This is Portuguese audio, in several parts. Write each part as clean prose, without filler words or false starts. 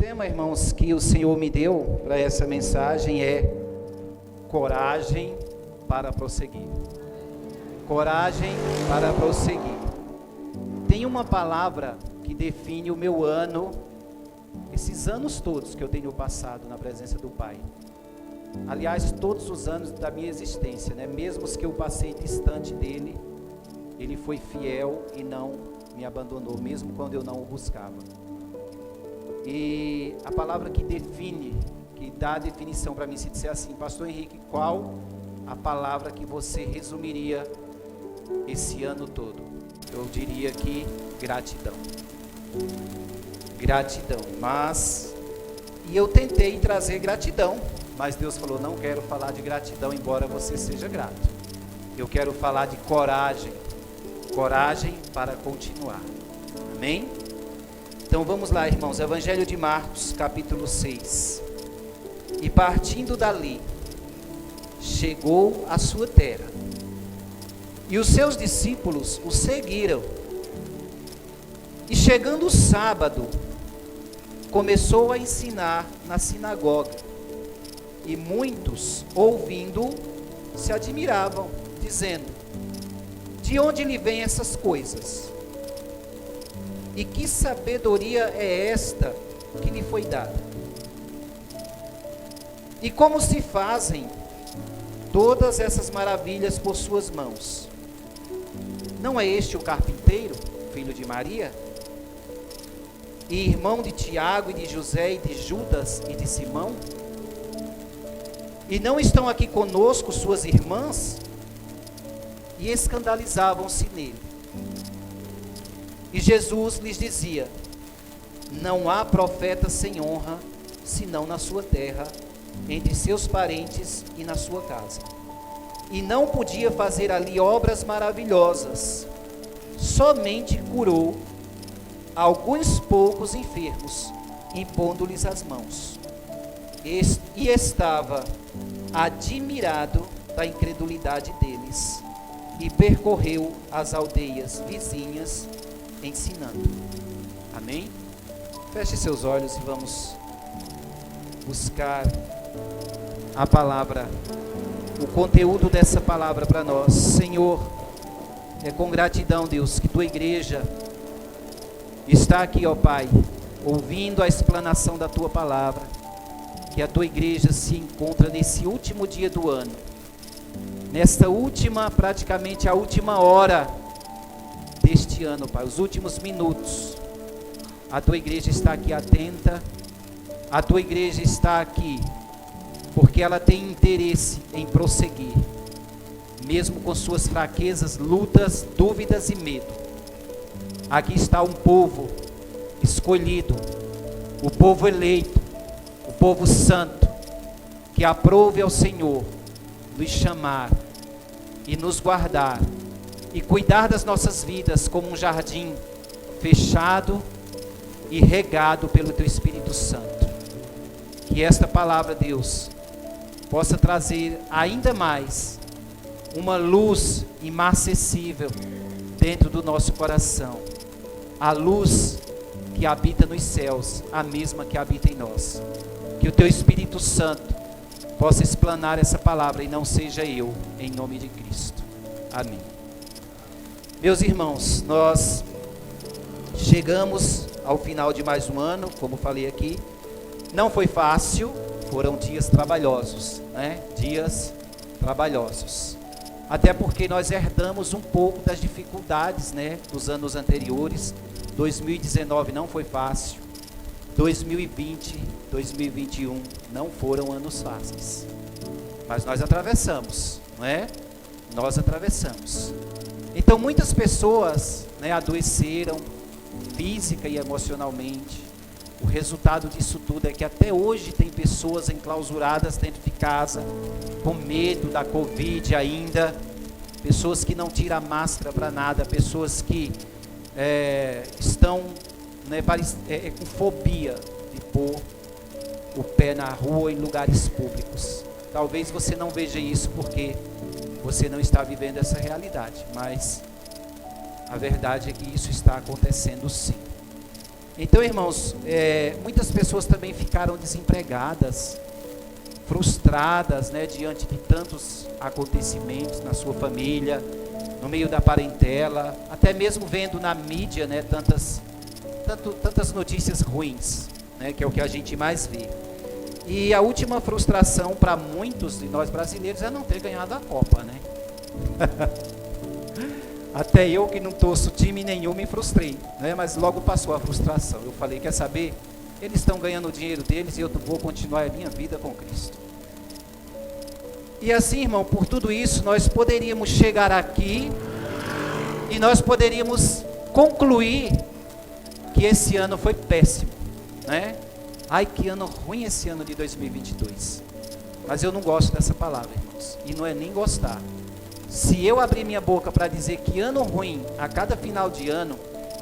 tema, irmãos, que o Senhor me deu para essa mensagem é coragem para prosseguir. Coragem para prosseguir. Tem uma palavra que define o meu ano, esses anos todos que eu tenho passado na presença do Pai. Aliás, todos os anos da minha existência, né? Mesmo os que eu passei distante dele, ele foi fiel e não me abandonou, mesmo quando eu não o buscava. E a palavra que define, que dá a definição para mim, se disser assim, Pastor Henrique, qual a palavra que você resumiria esse ano todo? Eu diria que gratidão. Gratidão, e eu tentei trazer gratidão, mas Deus falou, não quero falar de gratidão, embora você seja grato. Eu quero falar de coragem, coragem para continuar. Amém? Então vamos lá, irmãos, Evangelho de Marcos, capítulo 6. E partindo dali, chegou à sua terra, e os seus discípulos o seguiram. E chegando o sábado, começou a ensinar na sinagoga, e muitos, ouvindo, se admiravam, dizendo, de onde lhe vêm essas coisas? E que sabedoria é esta que lhe foi dada? E como se fazem todas essas maravilhas por suas mãos? Não é este o carpinteiro, filho de Maria? E irmão de Tiago e de José e de Judas e de Simão? E não estão aqui conosco suas irmãs? E escandalizavam-se nele. E Jesus lhes dizia, não há profeta sem honra, senão na sua terra, entre seus parentes e na sua casa. E não podia fazer ali obras maravilhosas, somente curou alguns poucos enfermos, impondo-lhes as mãos. E estava admirado da incredulidade deles, e percorreu as aldeias vizinhas, ensinando. Amém? Feche seus olhos e vamos buscar a palavra, o conteúdo dessa palavra para nós. Senhor, é com gratidão, Deus, que tua igreja está aqui, ó Pai, ouvindo a explanação da tua palavra, que a tua igreja se encontra nesse último dia do ano, nesta última, praticamente a última hora deste ano, Pai, os últimos minutos. A tua igreja está aqui atenta, a tua igreja está aqui porque ela tem interesse em prosseguir, mesmo com suas fraquezas, lutas, dúvidas e medo. Aqui está um povo escolhido, o povo eleito, o povo santo, que aprove ao Senhor nos chamar e nos guardar e cuidar das nossas vidas como um jardim fechado e regado pelo teu Espírito Santo. Que esta palavra, Deus, possa trazer ainda mais uma luz inacessível dentro do nosso coração, a luz que habita nos céus, a mesma que habita em nós. Que o teu Espírito Santo possa explanar essa palavra e não seja eu, em nome de Cristo. Amém. Meus irmãos, nós chegamos ao final de mais um ano, como falei aqui. Não foi fácil, foram dias trabalhosos, né? Dias trabalhosos. Até porque nós herdamos um pouco das dificuldades, né, dos anos anteriores. 2019 não foi fácil. 2020, 2021 não foram anos fáceis. Mas nós atravessamos, não é? Nós atravessamos. Então muitas pessoas, né, adoeceram física e emocionalmente. O resultado disso tudo é que até hoje tem pessoas enclausuradas dentro de casa, com medo da Covid ainda, pessoas que não tiram a máscara para nada, pessoas que estão, né, com fobia de pôr o pé na rua, em lugares públicos. Talvez você não veja isso porque você não está vivendo essa realidade, mas a verdade é que isso está acontecendo sim. Então, irmãos, muitas pessoas também ficaram desempregadas, frustradas, né, diante de tantos acontecimentos na sua família, no meio da parentela, até mesmo vendo na mídia, né, tantas notícias ruins, né, que é o que a gente mais vê. E a última frustração para muitos de nós brasileiros é não ter ganhado a Copa, né? Até eu, que não torço time nenhum, me frustrei, né? Mas logo passou a frustração. Eu falei, quer saber? Eles estão ganhando o dinheiro deles e eu vou continuar a minha vida com Cristo. E assim, irmão, por tudo isso, nós poderíamos chegar aqui e nós poderíamos concluir que esse ano foi péssimo, né? Ai, que ano ruim esse ano de 2022. Mas eu não gosto dessa palavra, irmãos. E não é nem gostar. Se eu abrir minha boca para dizer que ano ruim a cada final de ano,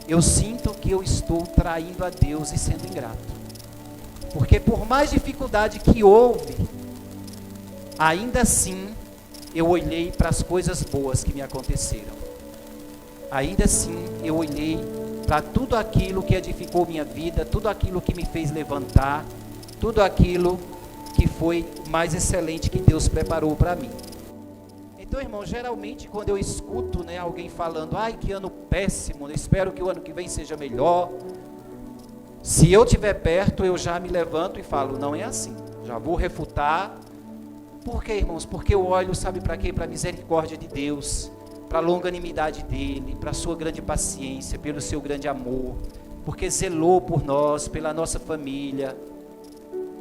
eu sinto que eu estou traindo a Deus e sendo ingrato. Porque por mais dificuldade que houve, ainda assim eu olhei para as coisas boas que me aconteceram. Ainda assim eu olhei para tudo aquilo que edificou minha vida, tudo aquilo que me fez levantar, tudo aquilo que foi mais excelente que Deus preparou para mim. Então, irmão, geralmente quando eu escuto, né, alguém falando, ai, que ano péssimo, espero que o ano que vem seja melhor, se eu estiver perto, eu já me levanto e falo, não é assim, já vou refutar. Por quê, irmãos? Porque eu olho, sabe para quê? Para a misericórdia de Deus, para a longanimidade dele, para a sua grande paciência, pelo seu grande amor, porque zelou por nós, pela nossa família,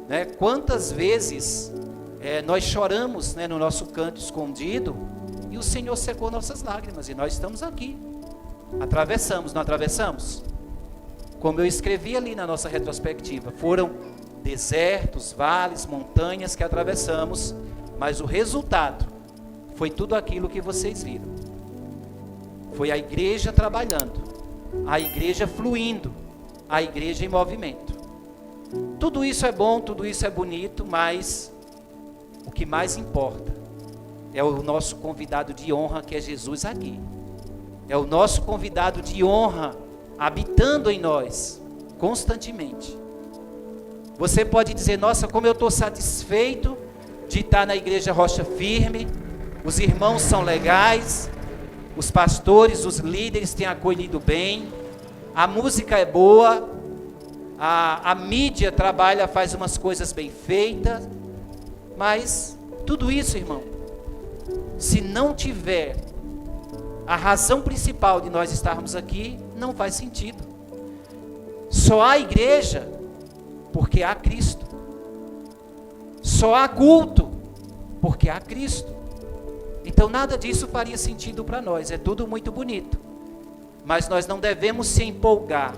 né? Quantas vezes nós choramos, né, no nosso canto escondido, e o Senhor secou nossas lágrimas, e nós estamos aqui, atravessamos, não atravessamos? Como eu escrevi ali na nossa retrospectiva, foram desertos, vales, montanhas que atravessamos, mas o resultado foi tudo aquilo que vocês viram. Foi a igreja trabalhando, a igreja fluindo, a igreja em movimento. Tudo isso é bom, tudo isso é bonito, mas o que mais importa é o nosso convidado de honra, que é Jesus aqui. É o nosso convidado de honra habitando em nós constantemente. Você pode dizer, nossa, como eu estou satisfeito de estar na igreja Rocha Firme, os irmãos são legais, os pastores, os líderes têm acolhido bem, a música é boa, a mídia trabalha, faz umas coisas bem feitas, mas tudo isso, irmão, se não tiver a razão principal de nós estarmos aqui, não faz sentido. Só há igreja porque há Cristo. Só há culto porque há Cristo. Então nada disso faria sentido para nós, é tudo muito bonito. Mas nós não devemos se empolgar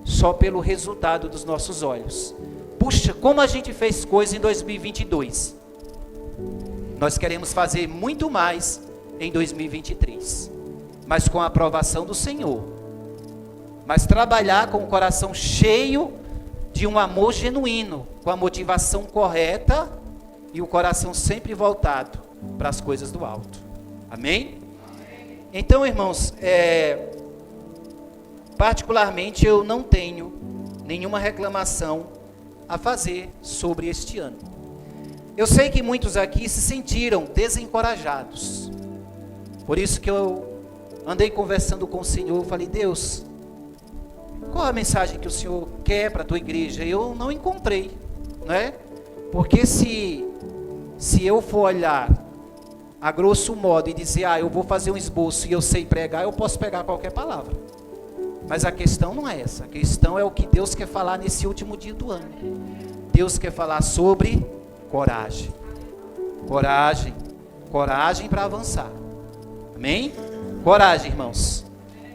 só pelo resultado dos nossos olhos. Puxa, como a gente fez coisa em 2022. Nós queremos fazer muito mais em 2023. Mas com a aprovação do Senhor. Mas trabalhar com o coração cheio de um amor genuíno, com a motivação correta e o coração sempre voltado para as coisas do alto. Amém? Então, irmãos, particularmente eu não tenho nenhuma reclamação a fazer sobre este ano. Eu sei que muitos aqui se sentiram desencorajados. Por isso que eu andei conversando com o Senhor, eu falei, Deus, qual a mensagem que o Senhor quer para a tua igreja? Eu não encontrei, né? Porque se eu for olhar a grosso modo e dizer, eu vou fazer um esboço e eu sei pregar, eu posso pegar qualquer palavra. Mas a questão não é essa, a questão é o que Deus quer falar nesse último dia do ano. Deus quer falar sobre coragem. Coragem. Coragem para avançar. Amém? Coragem, irmãos.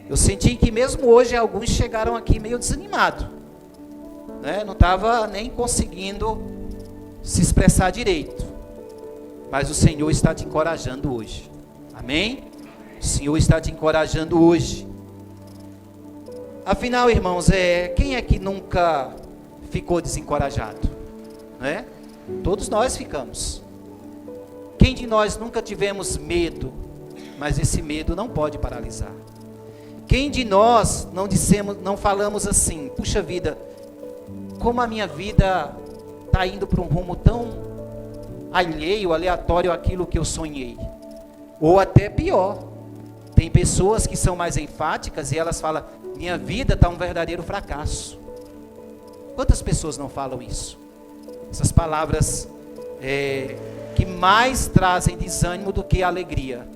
Eu senti que mesmo hoje alguns chegaram aqui meio desanimados, né? Não estava nem conseguindo se expressar direito. Mas o Senhor está te encorajando hoje. Amém? O Senhor está te encorajando hoje. Afinal, irmãos, quem é que nunca ficou desencorajado? Né? Todos nós ficamos. Quem de nós nunca tivemos medo? Mas esse medo não pode paralisar. Quem de nós não falamos assim, puxa vida, como a minha vida está indo para um rumo tão alheio, aleatório àquilo que eu sonhei? Ou até pior, tem pessoas que são mais enfáticas e elas falam, minha vida está um verdadeiro fracasso. Quantas pessoas não falam isso? Essas palavras que mais trazem desânimo do que alegria,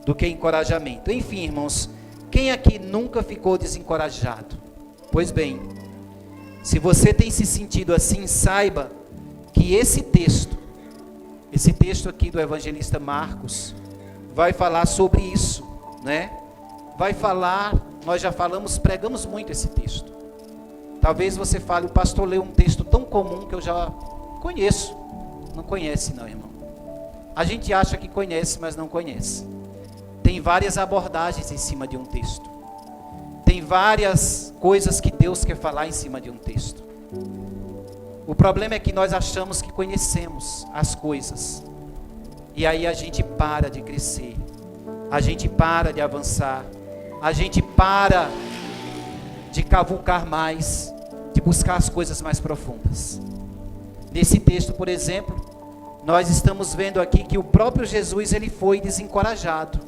do que encorajamento. Enfim, irmãos, quem aqui nunca ficou desencorajado? Pois bem, se você tem se sentido assim, saiba que esse texto aqui do evangelista Marcos, vai falar sobre isso, né? Vai falar, nós já falamos, pregamos muito esse texto. Talvez você fale, o pastor leu um texto tão comum que eu já conheço. Não conhece não, irmão. A gente acha que conhece, mas não conhece. Tem várias abordagens em cima de um texto. Tem várias coisas que Deus quer falar em cima de um texto. O problema é que nós achamos que conhecemos as coisas. E aí a gente para de crescer. A gente para de avançar. A gente para de cavucar mais, de buscar as coisas mais profundas. Nesse texto, por exemplo, nós estamos vendo aqui que o próprio Jesus, ele foi desencorajado.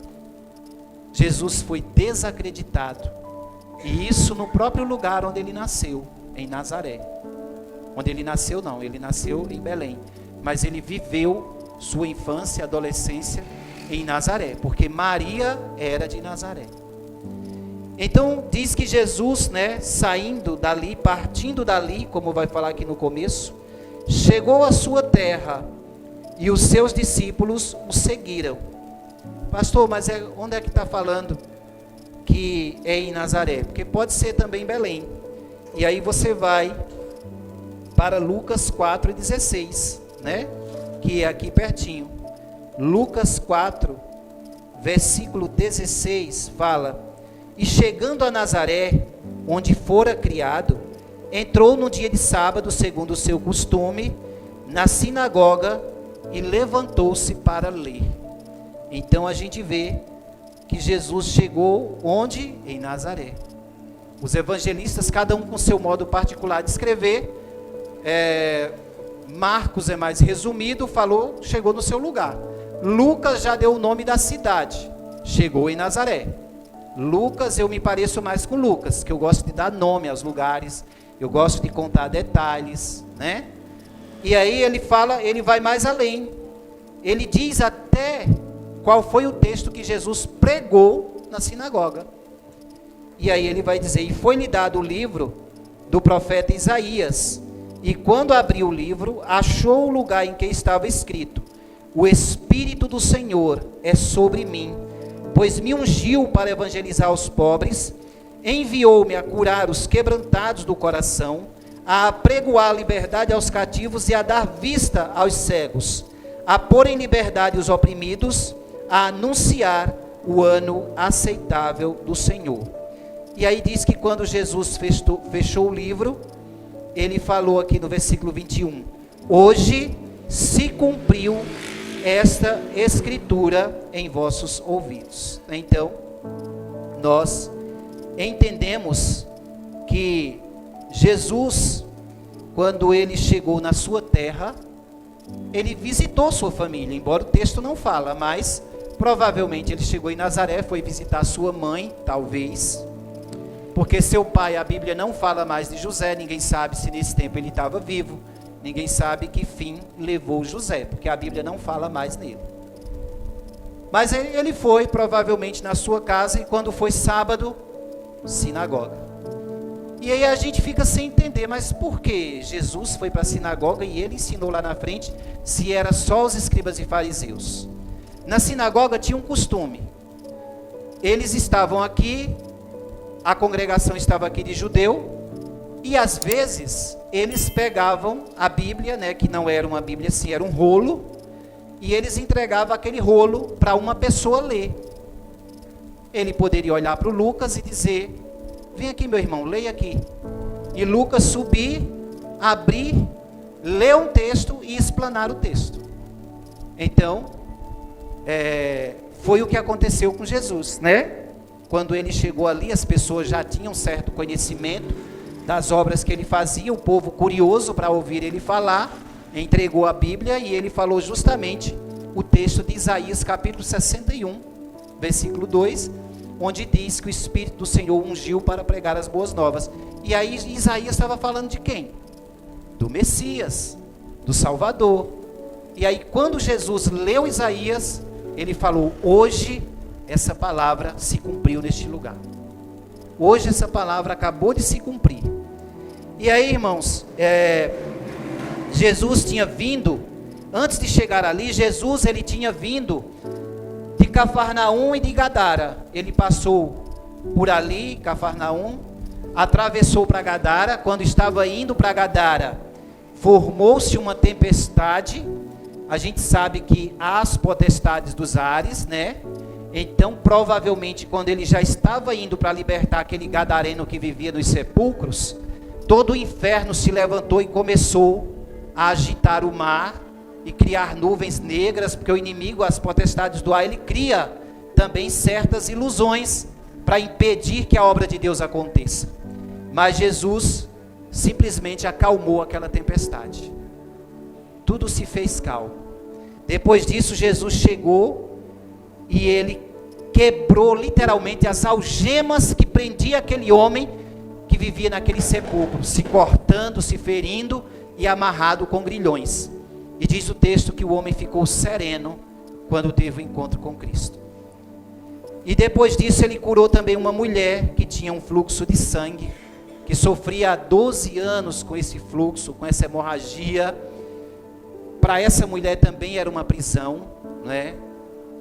Jesus foi desacreditado. E isso no próprio lugar onde ele nasceu, em Nazaré. Onde ele nasceu não, ele nasceu em Belém. Mas ele viveu sua infância e adolescência em Nazaré, porque Maria era de Nazaré. Então diz que Jesus, saindo dali, partindo dali, como vai falar aqui no começo, chegou à sua terra e os seus discípulos o seguiram. Pastor, mas onde é que está falando que é em Nazaré? Porque pode ser também em Belém. E aí você vai para Lucas 4,16, que é aqui pertinho. Lucas 4, versículo 16, fala: e chegando a Nazaré, onde fora criado, entrou no dia de sábado, segundo o seu costume, na sinagoga, e levantou-se para ler. Então a gente vê que Jesus chegou onde? Em Nazaré. Os evangelistas, cada um com seu modo particular de escrever, Marcos é mais resumido, falou, chegou no seu lugar. Lucas já deu o nome da cidade, chegou em Nazaré. Lucas, eu me pareço mais com Lucas, que eu gosto de dar nome aos lugares, eu gosto de contar detalhes, E aí ele fala, ele vai mais além. Ele diz até qual foi o texto que Jesus pregou na sinagoga. E aí ele vai dizer, e foi-lhe dado o livro do profeta Isaías. E quando abriu o livro, achou o lugar em que estava escrito: o Espírito do Senhor é sobre mim, pois me ungiu para evangelizar os pobres, enviou-me a curar os quebrantados do coração, a apregoar a liberdade aos cativos e a dar vista aos cegos, a pôr em liberdade os oprimidos, a anunciar o ano aceitável do Senhor. E aí diz que quando Jesus fechou o livro, ele falou aqui no versículo 21, hoje se cumpriu esta escritura em vossos ouvidos. Então, nós entendemos que Jesus, quando ele chegou na sua terra, ele visitou sua família, embora o texto não fala, mas provavelmente ele chegou em Nazaré, foi visitar sua mãe, talvez, porque seu pai, a Bíblia não fala mais de José, ninguém sabe se nesse tempo ele estava vivo, ninguém sabe que fim levou José, porque a Bíblia não fala mais nele. Mas ele foi provavelmente na sua casa, e quando foi sábado, sinagoga. E aí a gente fica sem entender, mas por que Jesus foi para a sinagoga e ele ensinou lá na frente, se era só os escribas e fariseus? Na sinagoga tinha um costume, eles estavam aqui, a congregação estava aqui de judeu, e às vezes eles pegavam a Bíblia, que não era uma Bíblia assim, era um rolo, e eles entregavam aquele rolo para uma pessoa ler. Ele poderia olhar para o Lucas e dizer, vem aqui meu irmão, leia aqui. E Lucas subir, abrir, ler um texto e explanar o texto. Então, foi o que aconteceu com Jesus, quando ele chegou ali, as pessoas já tinham certo conhecimento das obras que ele fazia, o povo curioso para ouvir ele falar, entregou a Bíblia e ele falou justamente o texto de Isaías capítulo 61, versículo 2, onde diz que o Espírito do Senhor ungiu para pregar as boas novas. E aí Isaías estava falando de quem? Do Messias, do Salvador. E aí quando Jesus leu Isaías, ele falou: hoje essa palavra se cumpriu neste lugar. Hoje essa palavra acabou de se cumprir. E aí, irmãos, Jesus tinha vindo, antes de chegar ali, Jesus ele tinha vindo de Cafarnaum e de Gadara. Ele passou por ali, Cafarnaum, atravessou para Gadara. Quando estava indo para Gadara, formou-se uma tempestade. A gente sabe que há as potestades dos ares, né? Então, provavelmente, quando ele já estava indo para libertar aquele gadareno que vivia nos sepulcros, todo o inferno se levantou e começou a agitar o mar e criar nuvens negras, porque o inimigo, as potestades do ar, ele cria também certas ilusões para impedir que a obra de Deus aconteça. Mas Jesus simplesmente acalmou aquela tempestade. Tudo se fez calmo. Depois disso, Jesus chegou e ele quebrou literalmente as algemas que prendia aquele homem que vivia naquele sepulcro, se cortando, se ferindo e amarrado com grilhões. E diz o texto que o homem ficou sereno quando teve o encontro com Cristo. E depois disso ele curou também uma mulher que tinha um fluxo de sangue, que sofria há 12 anos com esse fluxo, com essa hemorragia. Para essa mulher também era uma prisão, né?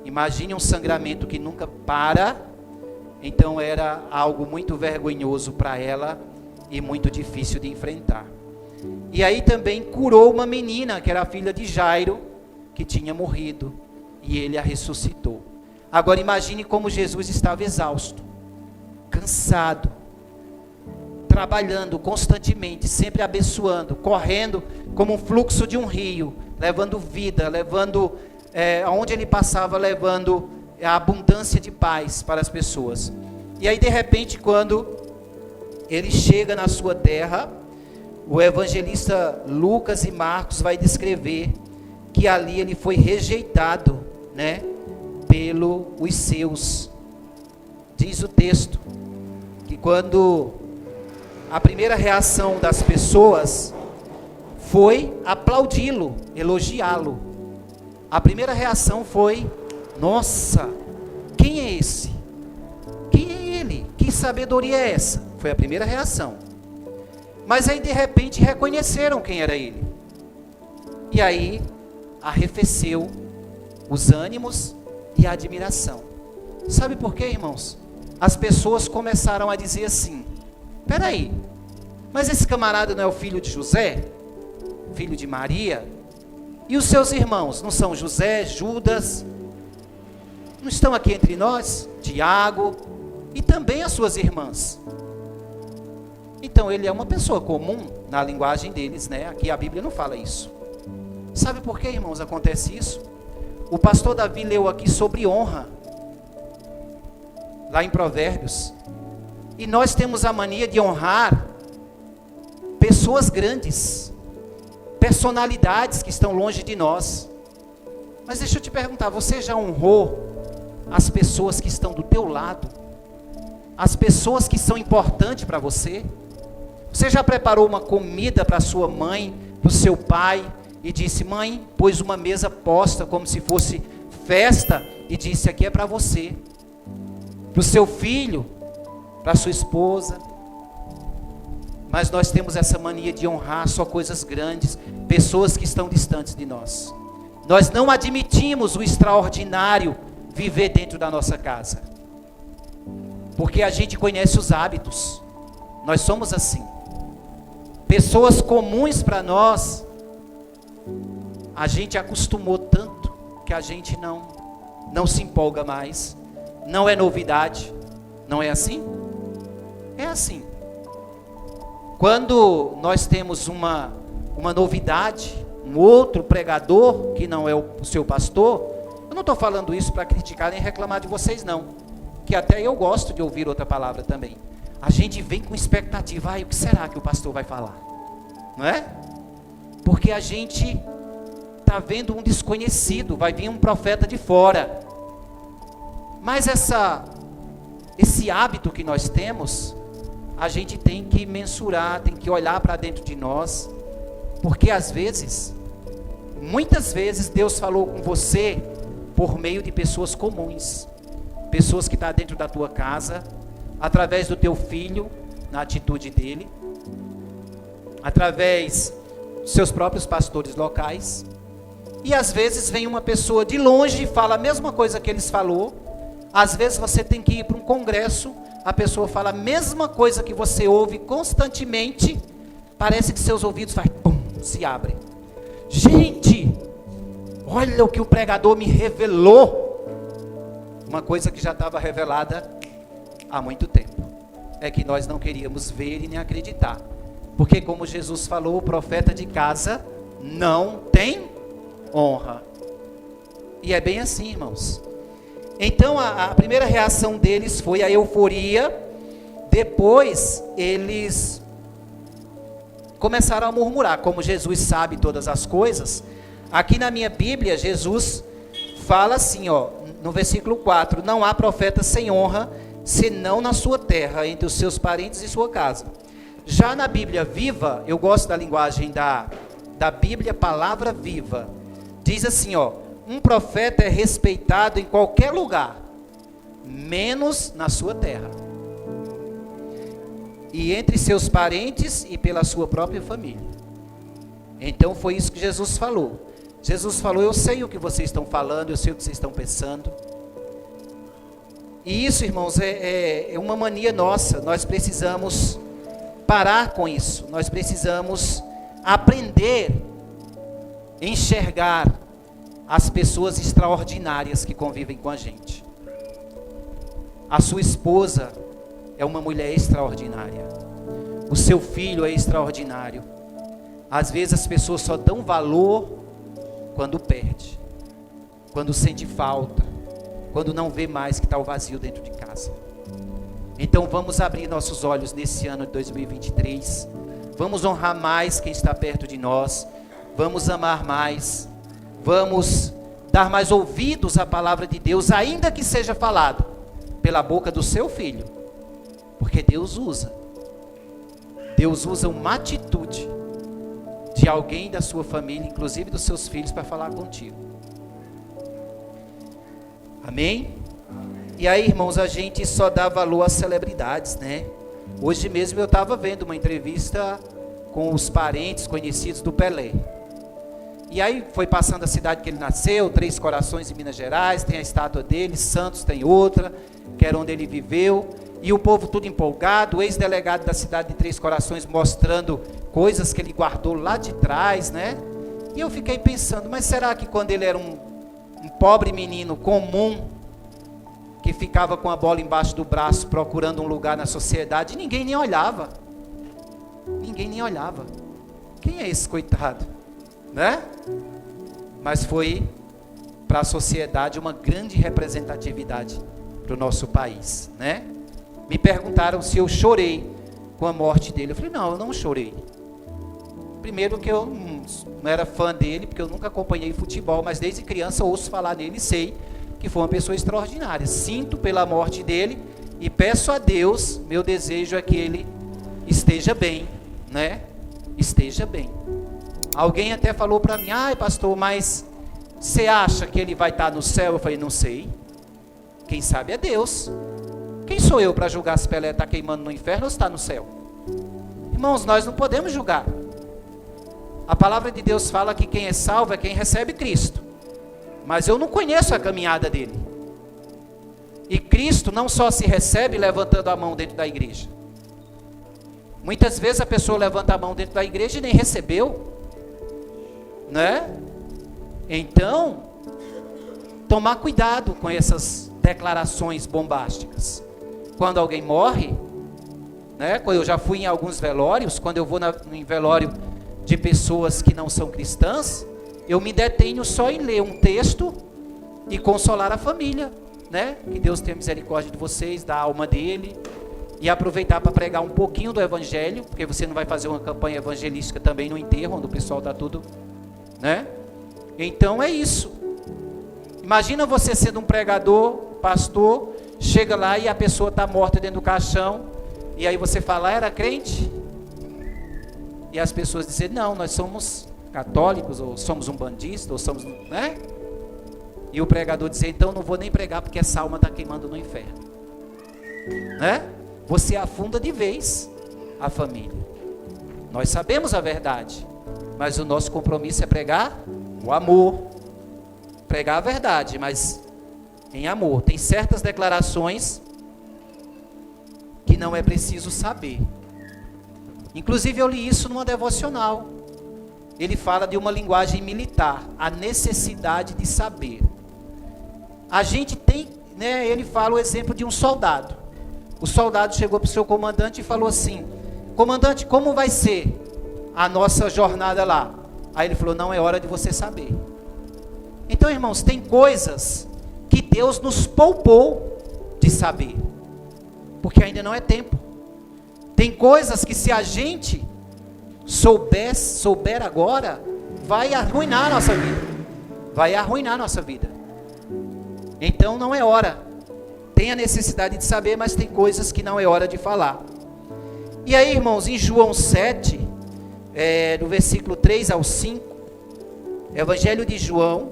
Imagine um sangramento que nunca para. Então era algo muito vergonhoso para ela e muito difícil de enfrentar. E aí também curou uma menina, que era a filha de Jairo, que tinha morrido, e ele a ressuscitou. Agora imagine como Jesus estava exausto, cansado, trabalhando constantemente, sempre abençoando, correndo como um fluxo de um rio, levando vida, levando, aonde ele passava, levando a abundância de paz para as pessoas. E aí de repente, quando ele chega na sua terra, o evangelista Lucas e Marcos vai descrever que ali ele foi rejeitado, né, pelos seus. Diz o texto que quando a primeira reação das pessoas foi aplaudi-lo, elogiá-lo. A primeira reação foi: nossa, quem é esse? Quem é ele? Que sabedoria é essa? Foi a primeira reação. Mas aí de repente reconheceram quem era ele. E aí arrefeceu os ânimos e a admiração. Sabe por quê, irmãos? As pessoas começaram a dizer assim: peraí, mas esse camarada não é o filho de José? Filho de Maria? E os seus irmãos não são José, Judas? Não estão aqui entre nós? Tiago e também as suas irmãs. Então ele é uma pessoa comum na linguagem deles, né? Aqui a Bíblia não fala isso. Sabe por que, irmãos, acontece isso? O pastor Davi leu aqui sobre honra, lá em Provérbios. E nós temos a mania de honrar pessoas grandes, personalidades que estão longe de nós. Mas deixa eu te perguntar, você já honrou as pessoas que estão do teu lado? As pessoas que são importantes para você? Você já preparou uma comida para sua mãe, para o seu pai, e disse: mãe, pôs uma mesa posta como se fosse festa, e disse: aqui é para você. Para o seu filho, para a sua esposa. Mas nós temos essa mania de honrar só coisas grandes, pessoas que estão distantes de nós. Nós não admitimos o extraordinário viver dentro da nossa casa, porque a gente conhece os hábitos. Nós somos assim. Pessoas comuns para nós, a gente acostumou tanto que a gente não se empolga mais. Não é novidade. Não é assim? É assim. Quando nós temos uma novidade, um outro pregador que não é o seu pastor, eu não estou falando isso para criticar nem reclamar de vocês, não. que até eu gosto de ouvir outra palavra também. A gente vem com expectativa, o que será que o pastor vai falar? Não é? Porque a gente está vendo um desconhecido, vai vir um profeta de fora. Mas esse hábito que nós temos, a gente tem que mensurar, tem que olhar para dentro de nós, porque às vezes, muitas vezes Deus falou com você por meio de pessoas comuns, pessoas que estão dentro da tua casa, através do teu filho, na atitude dele, através dos seus próprios pastores locais, e às vezes vem uma pessoa de longe e fala a mesma coisa que eles falou. Às vezes você tem que ir para um congresso, a pessoa fala a mesma coisa que você ouve constantemente, parece que seus ouvidos se abrem. Gente, olha o que o pregador me revelou. Uma coisa que já estava revelada há muito tempo. É que nós não queríamos ver e nem acreditar. Porque como Jesus falou, o profeta de casa não tem honra. E é bem assim, irmãos. Então a primeira reação deles foi a euforia. Depois eles começaram a murmurar. Como Jesus sabe todas as coisas, aqui na minha Bíblia Jesus fala assim, no versículo 4: não há profeta sem honra, senão na sua terra, entre os seus parentes e sua casa. Já na Bíblia Viva, eu gosto da linguagem da Bíblia Palavra Viva, diz assim, um profeta é respeitado em qualquer lugar, menos na sua terra, e entre seus parentes e pela sua própria família. Então foi isso que Jesus falou. Jesus falou, eu sei o que vocês estão falando, eu sei o que vocês estão pensando. E isso, irmãos, é uma mania nossa. Nós precisamos parar com isso. Nós precisamos aprender a enxergar as pessoas extraordinárias que convivem com a gente. A sua esposa é uma mulher extraordinária. O seu filho é extraordinário. Às vezes as pessoas só dão valor quando perde, quando sente falta, quando não vê mais que está o vazio dentro de casa. Então vamos abrir nossos olhos nesse ano de 2023, vamos honrar mais quem está perto de nós, vamos amar mais, vamos dar mais ouvidos à palavra de Deus, ainda que seja falado pela boca do seu filho, porque Deus usa uma atitude de alguém da sua família, inclusive dos seus filhos, para falar contigo. Amém? E aí, irmãos, a gente só dá valor às celebridades, né? Hoje mesmo eu estava vendo uma entrevista com os parentes conhecidos do Pelé. E aí foi passando a cidade que ele nasceu, Três Corações em Minas Gerais, tem a estátua dele, Santos tem outra, que era onde ele viveu. E o povo tudo empolgado, o ex-delegado da cidade de Três Corações mostrando coisas que ele guardou lá de trás, né? E eu fiquei pensando, mas será que quando ele era um pobre menino comum, que ficava com a bola embaixo do braço, procurando um lugar na sociedade, ninguém nem olhava? Ninguém nem olhava. Quem é esse coitado? Né? Mas foi para a sociedade uma grande representatividade para o nosso país, né? Me perguntaram se eu chorei com a morte dele. Eu falei, não, eu não chorei. Primeiro que eu não era fã dele, porque eu nunca acompanhei futebol, mas desde criança ouço falar nele e sei que foi uma pessoa extraordinária. Sinto pela morte dele e peço a Deus, meu desejo é que ele esteja bem, né? Esteja bem. Alguém até falou para mim, pastor, mas você acha que ele vai estar no céu? Eu falei, não sei. Quem sabe é Deus. Quem sou eu para julgar se Pelé está queimando no inferno ou está no céu? Irmãos, nós não podemos julgar. A palavra de Deus fala que quem é salvo é quem recebe Cristo. Mas eu não conheço a caminhada dele. E Cristo não só se recebe levantando a mão dentro da igreja. Muitas vezes a pessoa levanta a mão dentro da igreja e nem recebeu, né? Então, tomar cuidado com essas declarações bombásticas. Quando alguém morre, né? Eu já fui em alguns velórios, quando eu vou em velório de pessoas que não são cristãs, eu me detenho só em ler um texto e consolar a família. né? Que Deus tenha misericórdia de vocês, da alma dele, e aproveitar para pregar um pouquinho do evangelho, porque você não vai fazer uma campanha evangelística também no enterro, onde o pessoal está tudo, né? Então é isso. Imagina você sendo um pregador, pastor, chega lá e a pessoa está morta dentro do caixão, e aí você fala, era crente? E as pessoas dizem, não, nós somos católicos, ou somos umbandistas, ou somos, né? E o pregador diz, então não vou nem pregar porque essa alma está queimando no inferno, né? Você afunda de vez a família. Nós sabemos a verdade, mas o nosso compromisso é pregar o amor, pregar a verdade, mas em amor. Tem certas declarações que não é preciso saber. Inclusive eu li isso numa devocional. Ele fala de uma linguagem militar, a necessidade de saber. A gente tem, né, ele fala o exemplo de um soldado. O soldado chegou para o seu comandante e falou assim, comandante, como vai ser a nossa jornada lá? Aí ele falou, não é hora de você saber. Então, irmãos, tem coisas que Deus nos poupou de saber, porque ainda não é tempo. Tem coisas que se a gente souber agora, vai arruinar a nossa vida. Vai arruinar a nossa vida. Então não é hora. Tem a necessidade de saber, mas tem coisas que não é hora de falar. E aí, irmãos, em João 7, do versículo 3 ao 5, Evangelho de João,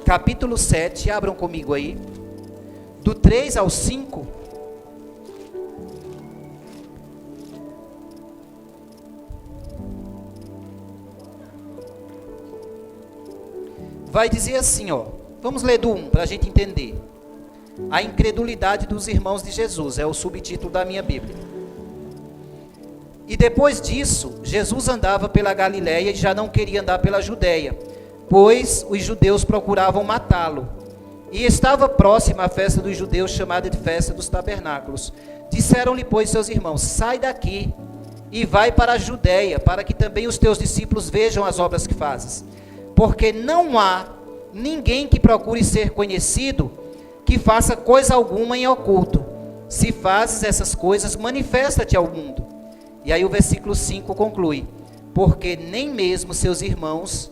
capítulo 7, abram comigo aí, do 3 ao 5, vai dizer assim, ó, vamos ler do 1 para a gente entender. A incredulidade dos irmãos de Jesus, é o subtítulo da minha Bíblia. E depois disso, Jesus andava pela Galiléia e já não queria andar pela Judéia, pois os judeus procuravam matá-lo. E estava próxima a festa dos judeus, chamada de festa dos tabernáculos. Disseram-lhe, pois, seus irmãos, sai daqui e vai para a Judéia, para que também os teus discípulos vejam as obras que fazes. Porque não há ninguém que procure ser conhecido, que faça coisa alguma em oculto. Se fazes essas coisas, manifesta-te ao mundo. E aí o versículo 5 conclui, porque nem mesmo seus irmãos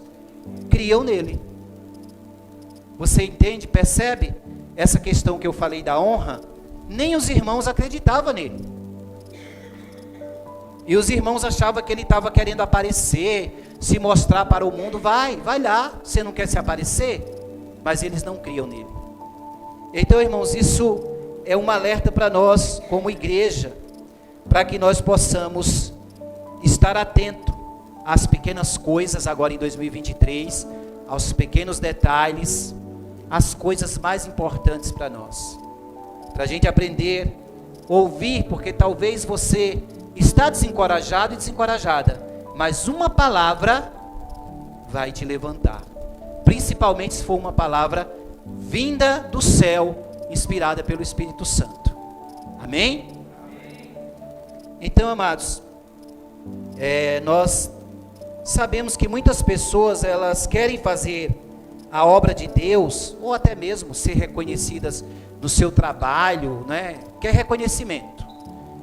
criam nele. Você entende, percebe essa questão que eu falei da honra? Nem os irmãos acreditavam nele. E os irmãos achavam que ele estava querendo aparecer, se mostrar para o mundo. Vai lá, você não quer se aparecer? Mas eles não criam nele. Então, irmãos, isso é um alerta para nós, como igreja, para que nós possamos estar atento às pequenas coisas agora em 2023, aos pequenos detalhes, às coisas mais importantes para nós. Para a gente aprender, ouvir, porque talvez você está desencorajado e desencorajada, mas uma palavra vai te levantar. Principalmente se for uma palavra vinda do céu, inspirada pelo Espírito Santo. Amém? Então, amados, nós sabemos que muitas pessoas, elas querem fazer a obra de Deus, ou até mesmo ser reconhecidas no seu trabalho, né? Quer reconhecimento.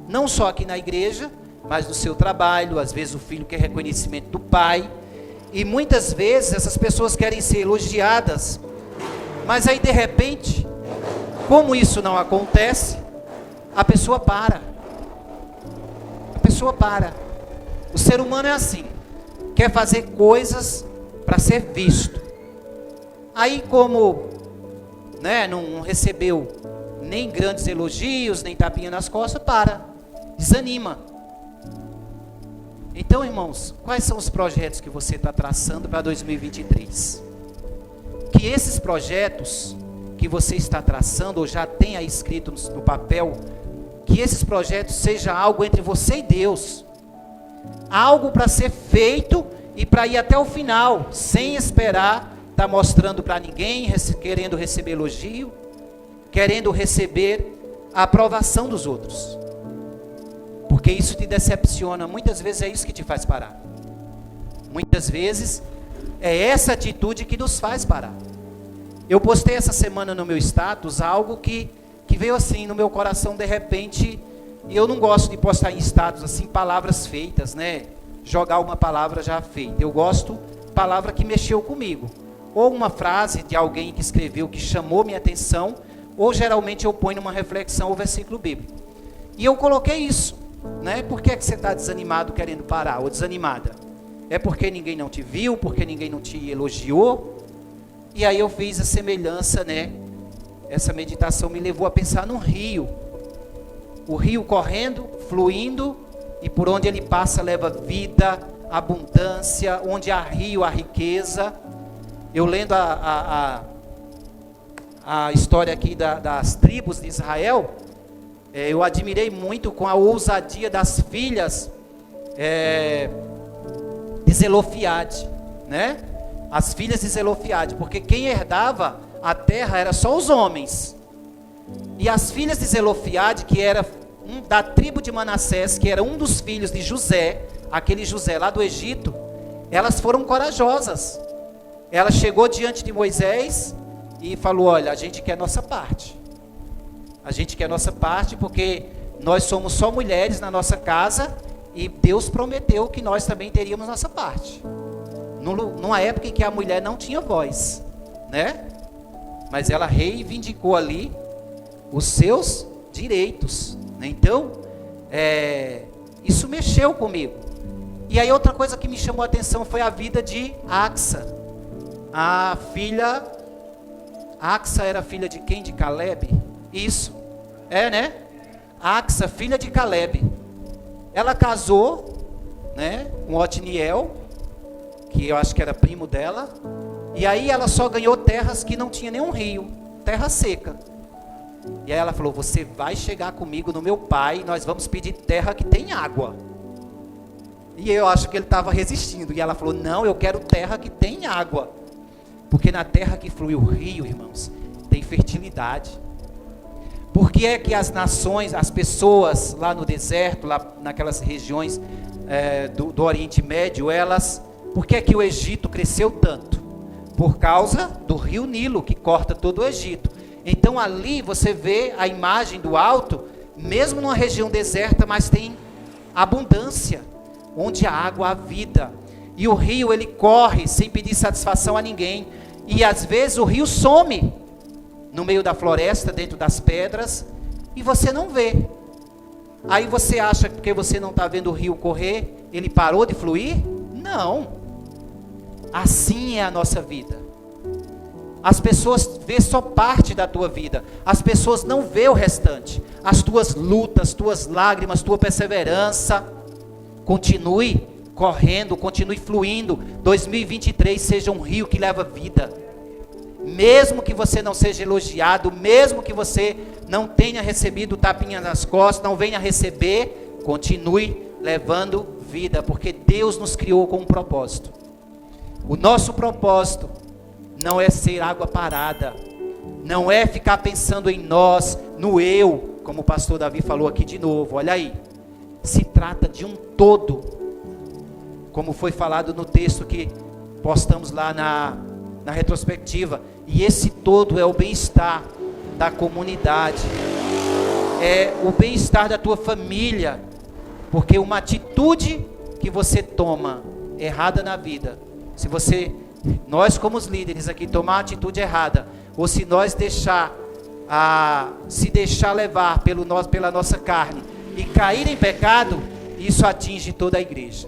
Não só aqui na igreja, mas no seu trabalho. Às vezes o filho quer reconhecimento do pai. E muitas vezes essas pessoas querem ser elogiadas. Mas aí de repente, como isso não acontece, a pessoa para. A pessoa para. O ser humano é assim. Quer fazer coisas para ser visto. Aí como, né, não recebeu nem grandes elogios, nem tapinha nas costas, para. Desanima. Então, irmãos, quais são os projetos que você está traçando para 2023? Que esses projetos que você está traçando, ou já tenha escrito no papel, que esses projetos sejam algo entre você e Deus. Algo para ser feito e para ir até o final, sem esperar estar mostrando para ninguém, querendo receber elogio, querendo receber a aprovação dos outros. Porque isso te decepciona, muitas vezes é isso que te faz parar. Muitas vezes é essa atitude que nos faz parar. Eu postei essa semana no meu status algo que veio assim no meu coração de repente, e eu não gosto de postar em status assim palavras feitas, né? Jogar uma palavra já feita. Eu gosto palavra que mexeu comigo. Ou uma frase de alguém que escreveu que chamou minha atenção, ou geralmente eu ponho numa reflexão o versículo bíblico. E eu coloquei isso, né? Por que você está desanimado querendo parar, ou desanimada? É porque ninguém não te viu, porque ninguém não te elogiou? E aí eu fiz a semelhança, né? Essa meditação me levou a pensar num rio. O rio correndo, fluindo, e por onde ele passa leva vida, abundância, onde há rio, há riqueza. Eu lendo a história aqui das tribos de Israel, eu admirei muito com a ousadia das filhas de Zelofiade, né? As filhas de Zelofiade, porque quem herdava a terra era só os homens. E as filhas de Zelofiade, que era da tribo de Manassés, que era um dos filhos de José, aquele José lá do Egito, elas foram corajosas. Ela chegou diante de Moisés e falou: olha, a gente quer nossa parte. A gente quer nossa parte porque nós somos só mulheres na nossa casa e Deus prometeu que nós também teríamos nossa parte. Numa época em que a mulher não tinha voz, né? Mas ela reivindicou ali os seus direitos, né? Então, isso mexeu comigo. E aí outra coisa que me chamou a atenção foi a vida de Axa. A filha, Axa era filha de quem? De Caleb? Isso, né? Axa, filha de Caleb. Ela casou, né, com Otniel, que eu acho que era primo dela. E aí ela só ganhou terras que não tinha nenhum rio, terra seca. E aí ela falou: você vai chegar comigo no meu pai, nós vamos pedir terra que tem água. E eu acho que ele estava resistindo. E ela falou: não, eu quero terra que tem água. Porque na terra que flui o rio, irmãos, tem fertilidade. Por que é que as nações, as pessoas lá no deserto, lá naquelas regiões do Oriente Médio, por que é que o Egito cresceu tanto? Por causa do rio Nilo, que corta todo o Egito. Então ali você vê a imagem do alto, mesmo numa região deserta, mas tem abundância, onde a água há vida. E o rio, ele corre sem pedir satisfação a ninguém. E às vezes o rio some no meio da floresta, dentro das pedras, e você não vê. Aí você acha que porque você não está vendo o rio correr, ele parou de fluir? Não. Assim é a nossa vida. As pessoas vê só parte da tua vida. As pessoas não vê o restante. As tuas lutas, tuas lágrimas, tua perseverança. Continue correndo, continue fluindo. 2023 seja um rio que leva vida. Mesmo que você não seja elogiado, mesmo que você não tenha recebido tapinha nas costas, não venha receber, continue levando vida, porque Deus nos criou com um propósito. O nosso propósito não é ser água parada, não é ficar pensando em nós, no eu, como o pastor Davi falou aqui de novo. Olha aí, se trata de um todo, como foi falado no texto que postamos lá na retrospectiva. E esse todo é o bem-estar da comunidade, é o bem-estar da tua família, porque uma atitude que você toma errada na vida, nós como os líderes aqui tomar a atitude errada, ou se nós se deixar levar pela nossa carne e cair em pecado, isso atinge toda a igreja.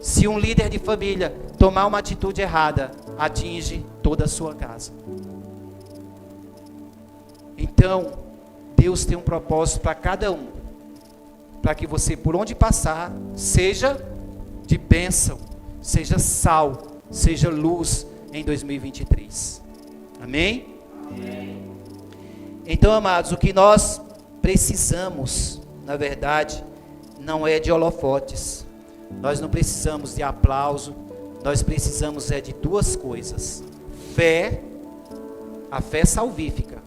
Se um líder de família tomar uma atitude errada, atinge toda a sua casa. Então, Deus tem um propósito para cada um, para que você, por onde passar, seja de bênção, seja sal, seja luz em 2023. Amém? Amém. Então, amados, o que nós precisamos, na verdade, não é de holofotes. Nós não precisamos de aplauso. Nós precisamos de duas coisas: fé, a fé salvífica,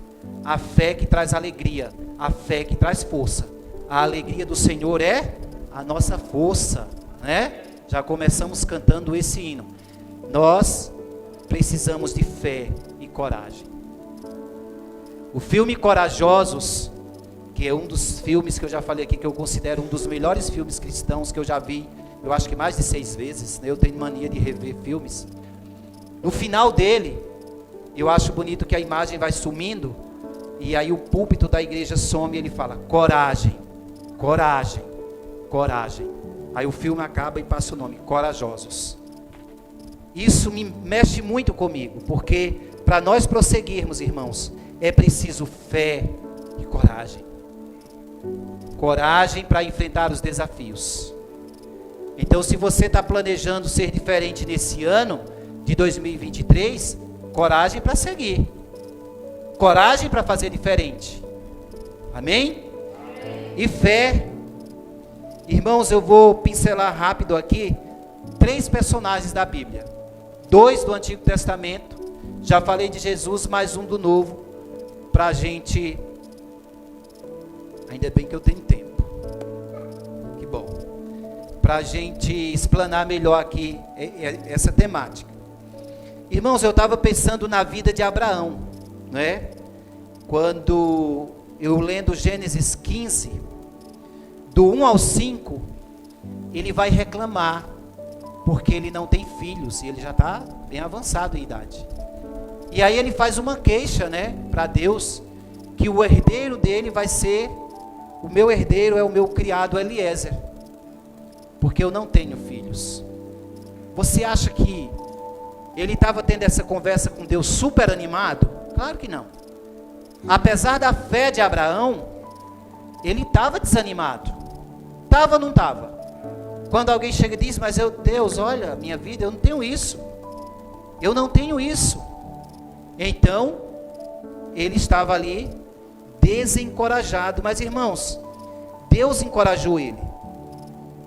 a fé que traz alegria, a fé que traz força. A alegria do Senhor é a nossa força, né? Já começamos cantando esse hino. Nós precisamos de fé, e coragem. O filme Corajosos, que é um dos filmes que eu já falei aqui, que eu considero um dos melhores filmes cristãos que eu já vi, eu acho que mais de 6 vezes, né? Eu tenho mania de rever filmes. No final dele, eu acho bonito que a imagem vai sumindo, e aí o púlpito da igreja some e ele fala, coragem, coragem, coragem. Aí o filme acaba e passa o nome, Corajosos. Isso me mexe muito comigo, porque para nós prosseguirmos, irmãos, é preciso fé e coragem. Coragem para enfrentar os desafios. Então, se você está planejando ser diferente nesse ano de 2023, coragem para seguir. Coragem para fazer diferente. Amém? E fé. Irmãos, eu vou pincelar rápido aqui 3 personagens da Bíblia. 2 do Antigo Testamento. Já falei de Jesus, mais um do Novo. Para a gente... Ainda bem que eu tenho tempo. Que bom. Para a gente explanar melhor aqui essa temática. Irmãos, eu estava pensando na vida de Abraão, né? Quando eu lendo Gênesis 15, do 1 ao 5, ele vai reclamar, porque ele não tem filhos, e ele já está bem avançado em idade. E aí ele faz uma queixa, né, para Deus, que o herdeiro dele vai ser, o meu herdeiro é o meu criado Eliezer, porque eu não tenho filhos. Você acha que ele estava tendo essa conversa com Deus super animado? Claro que não. Apesar da fé de Abraão, ele estava desanimado. Estava ou não estava? Quando alguém chega e diz, mas Deus, olha, minha vida, eu não tenho isso. Eu não tenho isso. Então, ele estava ali desencorajado. Mas, irmãos, Deus encorajou ele.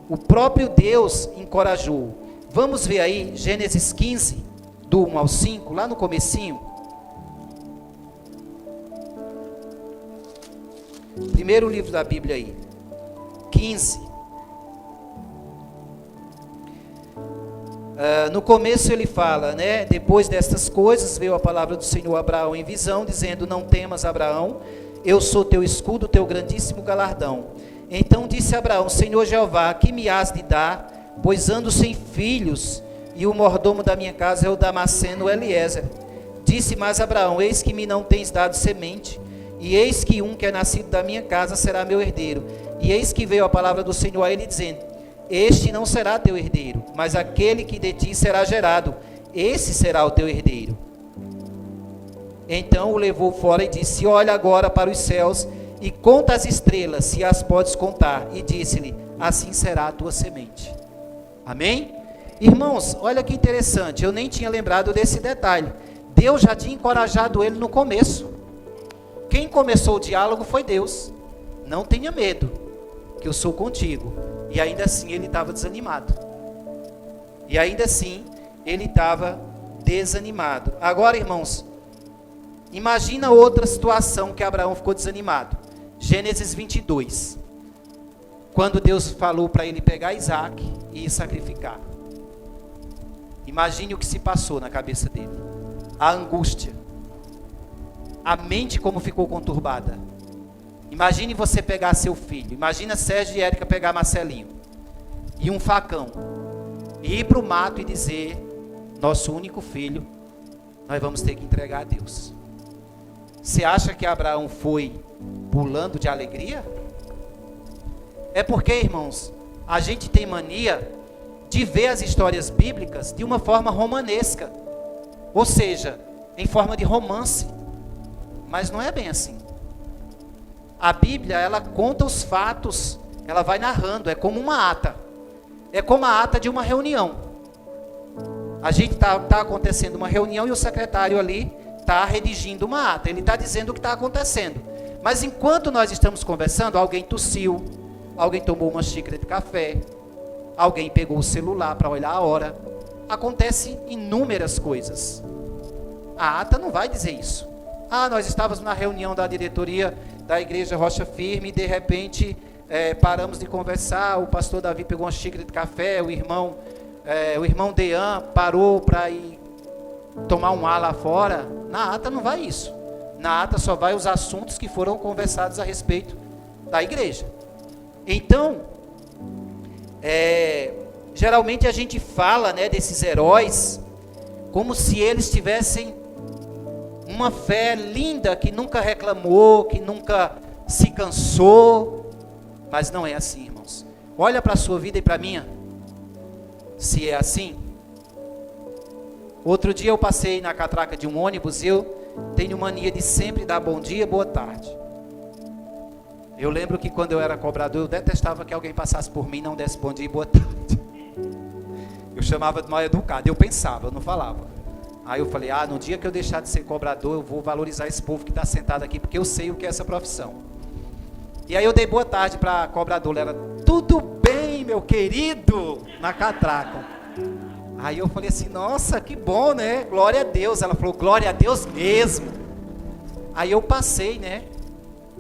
O próprio Deus encorajou. Vamos ver aí, Gênesis 15, do 1 ao 5, lá no comecinho. Primeiro livro da Bíblia aí. 15. No começo ele fala, né? Depois destas coisas veio a palavra do Senhor a Abraão em visão, dizendo, não temas, Abraão, eu sou teu escudo, teu grandíssimo galardão. Então disse Abraão, Senhor Jeová, que me has de dar, pois ando sem filhos, e o mordomo da minha casa é o Damasceno Eliezer. Disse mais Abraão, eis que me não tens dado semente, e eis que um que é nascido da minha casa será meu herdeiro. E eis que veio a palavra do Senhor a ele, dizendo, este não será teu herdeiro, mas aquele que de ti será gerado, esse será o teu herdeiro. Então o levou fora e disse, olha agora para os céus, e conta as estrelas, se as podes contar. E disse-lhe, assim será a tua semente. Amém? Irmãos, olha que interessante, eu nem tinha lembrado desse detalhe. Deus já tinha encorajado ele no começo. Quem começou o diálogo foi Deus. Não tenha medo, que eu sou contigo. E ainda assim ele estava desanimado. E ainda assim ele estava desanimado. Agora, irmãos, imagina outra situação que Abraão ficou desanimado. Gênesis 22. Quando Deus falou para ele pegar Isaac e sacrificar. Imagine o que se passou na cabeça dele. A angústia. A mente como ficou conturbada. Imagine você pegar seu filho. Imagina Sérgio e Érica pegar Marcelinho. E um facão. E ir para o mato e dizer, nosso único filho, nós vamos ter que entregar a Deus. Você acha que Abraão foi pulando de alegria? É porque, irmãos, a gente tem mania de ver as histórias bíblicas de uma forma romanesca. Ou seja, em forma de romance. Mas não é bem assim. A Bíblia, ela conta os fatos, ela vai narrando, é como uma ata. É como a ata de uma reunião. A gente está acontecendo uma reunião e o secretário ali está redigindo uma ata. Ele está dizendo o que está acontecendo. Mas enquanto nós estamos conversando, alguém tossiu, alguém tomou uma xícara de café, alguém pegou o celular para olhar a hora. Acontece inúmeras coisas. A ata não vai dizer isso. Nós estávamos na reunião da diretoria da igreja Rocha Firme e de repente paramos de conversar, o pastor Davi pegou uma xícara de café, o irmão Dean parou para ir tomar um ar lá fora. Na ata não vai isso. Na ata só vai os assuntos que foram conversados a respeito da igreja. Então, geralmente a gente fala, né, desses heróis como se eles tivessem uma fé linda, que nunca reclamou, que nunca se cansou, mas não é assim, irmãos. Olha para a sua vida e para a minha, se é assim. Outro dia eu passei na catraca de um ônibus, e eu tenho mania de sempre dar bom dia, boa tarde. Eu lembro que quando eu era cobrador, eu detestava que alguém passasse por mim e não desse bom dia e boa tarde. Eu chamava de mal educado, eu pensava, eu não falava. Aí eu falei, no dia que eu deixar de ser cobrador, eu vou valorizar esse povo que está sentado aqui, porque eu sei o que é essa profissão. E aí eu dei boa tarde para a cobradora, ela, tudo bem, meu querido, na catraca. Aí eu falei assim, nossa, que bom, né, glória a Deus. Ela falou, glória a Deus mesmo. Aí eu passei, né,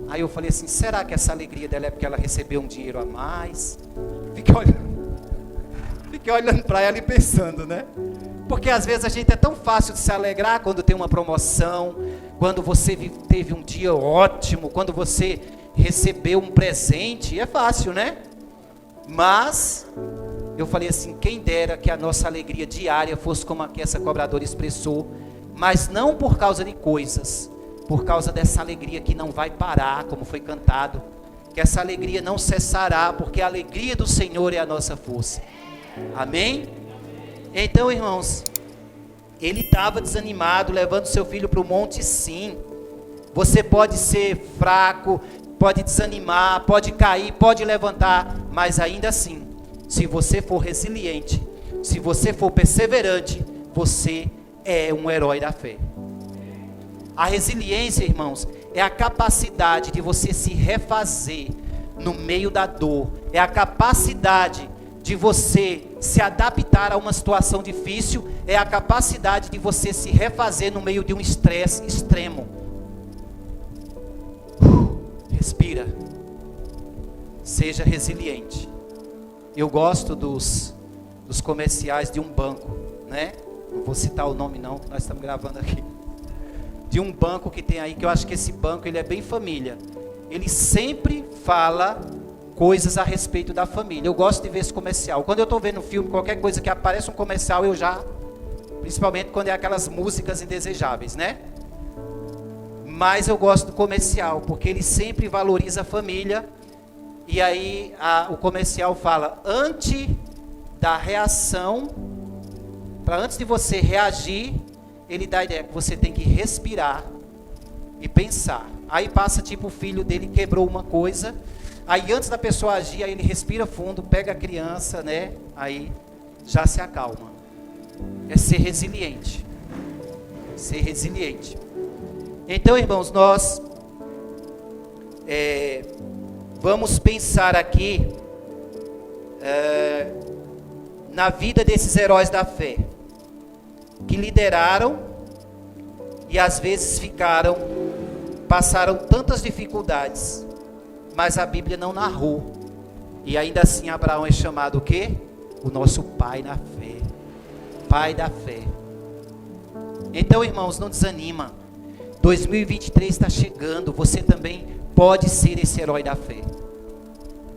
aí eu falei assim, será que essa alegria dela é porque ela recebeu um dinheiro a mais? Fiquei olhando para ela e pensando, né? Porque às vezes a gente é tão fácil de se alegrar quando tem uma promoção, quando você teve um dia ótimo, quando você recebeu um presente, é fácil, né? Mas eu falei assim, quem dera que a nossa alegria diária fosse como a que essa cobradora expressou, mas não por causa de coisas, por causa dessa alegria que não vai parar, como foi cantado, que essa alegria não cessará, porque a alegria do Senhor é a nossa força. Amém? Então, irmãos, ele estava desanimado, levando seu filho para o monte, sim. Você pode ser fraco, pode desanimar, pode cair, pode levantar, mas ainda assim, se você for resiliente, se você for perseverante, você é um herói da fé. A resiliência, irmãos, é a capacidade de você se refazer no meio da dor, é a capacidade de você se adaptar a uma situação difícil, é a capacidade de você se refazer no meio de um estresse extremo. Respira. Seja resiliente. Eu gosto dos comerciais de um banco, né? Não vou citar o nome não, nós estamos gravando aqui. De um banco que tem aí, que eu acho que esse banco ele é bem família. Ele sempre fala coisas a respeito da família. Eu gosto de ver esse comercial. Quando eu estou vendo um filme, qualquer coisa que aparece um comercial, eu já... Principalmente quando é aquelas músicas indesejáveis, né? Mas eu gosto do comercial, porque ele sempre valoriza a família. E aí o comercial fala, antes da reação, antes de você reagir, ele dá a ideia que você tem que respirar e pensar. Aí passa tipo o filho dele quebrou uma coisa, aí antes da pessoa agir, aí ele respira fundo, pega a criança, né? Aí já se acalma. É ser resiliente. Ser resiliente. Então, irmãos, nós vamos pensar aqui na vida desses heróis da fé, que lideraram e às vezes passaram tantas dificuldades, mas a Bíblia não narrou. E ainda assim Abraão é chamado o quê? O nosso pai na fé. Pai da fé. Então, irmãos, não desanima. 2023 está chegando. Você também pode ser esse herói da fé.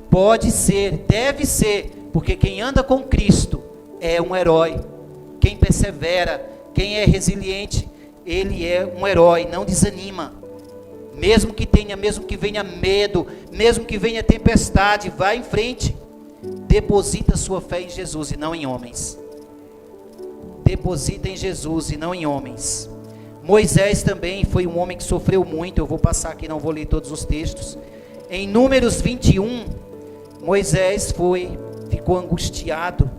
Pode ser, deve ser, porque quem anda com Cristo é um herói. Quem persevera, quem é resiliente, ele é um herói, não desanima. Mesmo que venha medo, mesmo que venha tempestade, vá em frente. Deposita sua fé em Jesus e não em homens. Deposita em Jesus e não em homens. Moisés também foi um homem que sofreu muito. Eu vou passar aqui, não vou ler todos os textos. Em Números 21, Moisés ficou angustiado,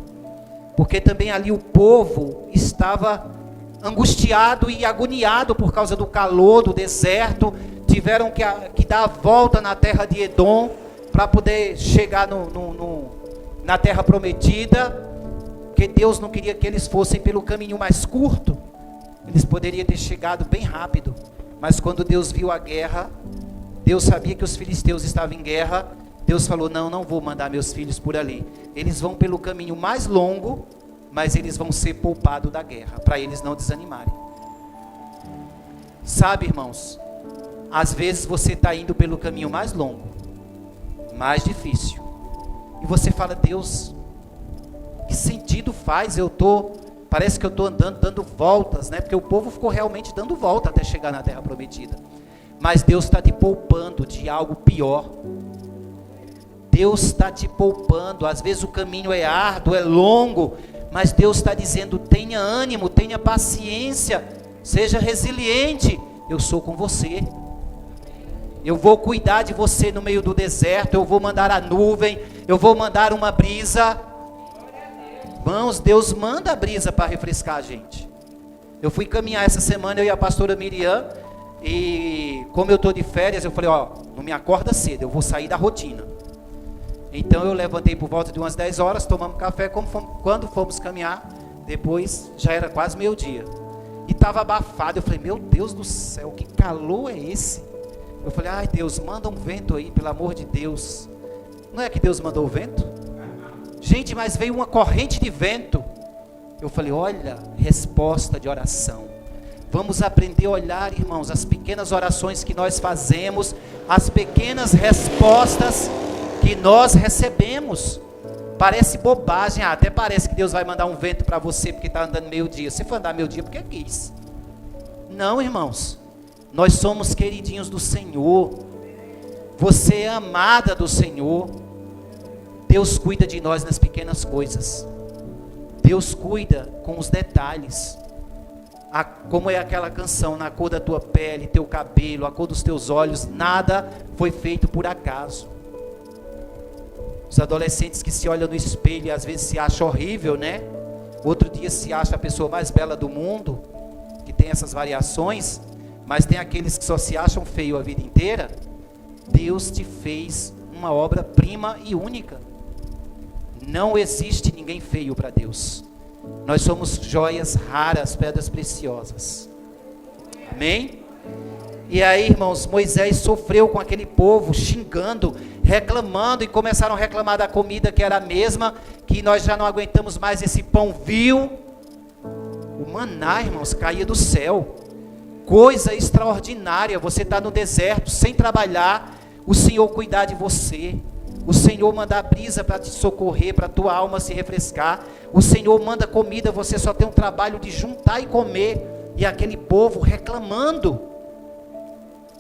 porque também ali o povo estava angustiado e agoniado por causa do calor, do deserto. Tiveram que dar a volta na terra de Edom para poder chegar na terra prometida, porque Deus não queria que eles fossem pelo caminho mais curto. Eles poderiam ter chegado bem rápido, mas quando Deus viu a guerra, Deus sabia que os filisteus estavam em guerra. Deus falou, não vou mandar meus filhos por ali. Eles vão pelo caminho mais longo, mas eles vão ser poupados da guerra, para eles não desanimarem. Sabe, irmãos, às vezes você está indo pelo caminho mais longo, mais difícil, e você fala: Deus, que sentido faz? Parece que eu estou andando, dando voltas, né? Porque o povo ficou realmente dando volta até chegar na terra prometida. Mas Deus está te poupando de algo pior. Deus está te poupando. Às vezes o caminho é árduo, é longo, mas Deus está dizendo: tenha ânimo, tenha paciência, seja resiliente, eu sou com você. Eu vou cuidar de você no meio do deserto, eu vou mandar a nuvem, eu vou mandar uma brisa. Irmãos, Deus manda a brisa para refrescar a gente. Eu fui caminhar essa semana, eu e a pastora Miriam, e como eu estou de férias, eu falei: não me acorda cedo, eu vou sair da rotina. Então eu levantei por volta de umas 10 horas, tomamos café, quando fomos caminhar, depois já era quase meio-dia. E estava abafado, eu falei: meu Deus do céu, que calor é esse? Eu falei: ai Deus, manda um vento aí, pelo amor de Deus. Não é que Deus mandou o vento? Gente, mas veio uma corrente de vento. Eu falei: olha, resposta de oração. Vamos aprender a olhar, irmãos, as pequenas orações que nós fazemos, as pequenas respostas que nós recebemos. Parece bobagem, até parece que Deus vai mandar um vento para você porque está andando meio-dia. Se for andar meio-dia, porque quis. Não, irmãos, nós somos queridinhos do Senhor. Você é amada do Senhor. Deus cuida de nós nas pequenas coisas. Deus cuida com os detalhes. Como é aquela canção: na cor da tua pele, teu cabelo, a cor dos teus olhos, nada foi feito por acaso. Os adolescentes que se olham no espelho e às vezes se acham horrível, né? Outro dia se acha a pessoa mais bela do mundo, que tem essas variações, mas tem aqueles que só se acham feio a vida inteira. Deus te fez uma obra-prima e única. Não existe ninguém feio para Deus. Nós somos joias raras, pedras preciosas. Amém? E aí, irmãos, Moisés sofreu com aquele povo, xingando, reclamando, e começaram a reclamar da comida que era a mesma, que nós já não aguentamos mais esse pão vil. O maná, irmãos, caía do céu. Coisa extraordinária. Você está no deserto, sem trabalhar, o Senhor cuidar de você. O Senhor manda a brisa para te socorrer, para a tua alma se refrescar. O Senhor manda comida, você só tem um trabalho de juntar e comer. E aquele povo reclamando.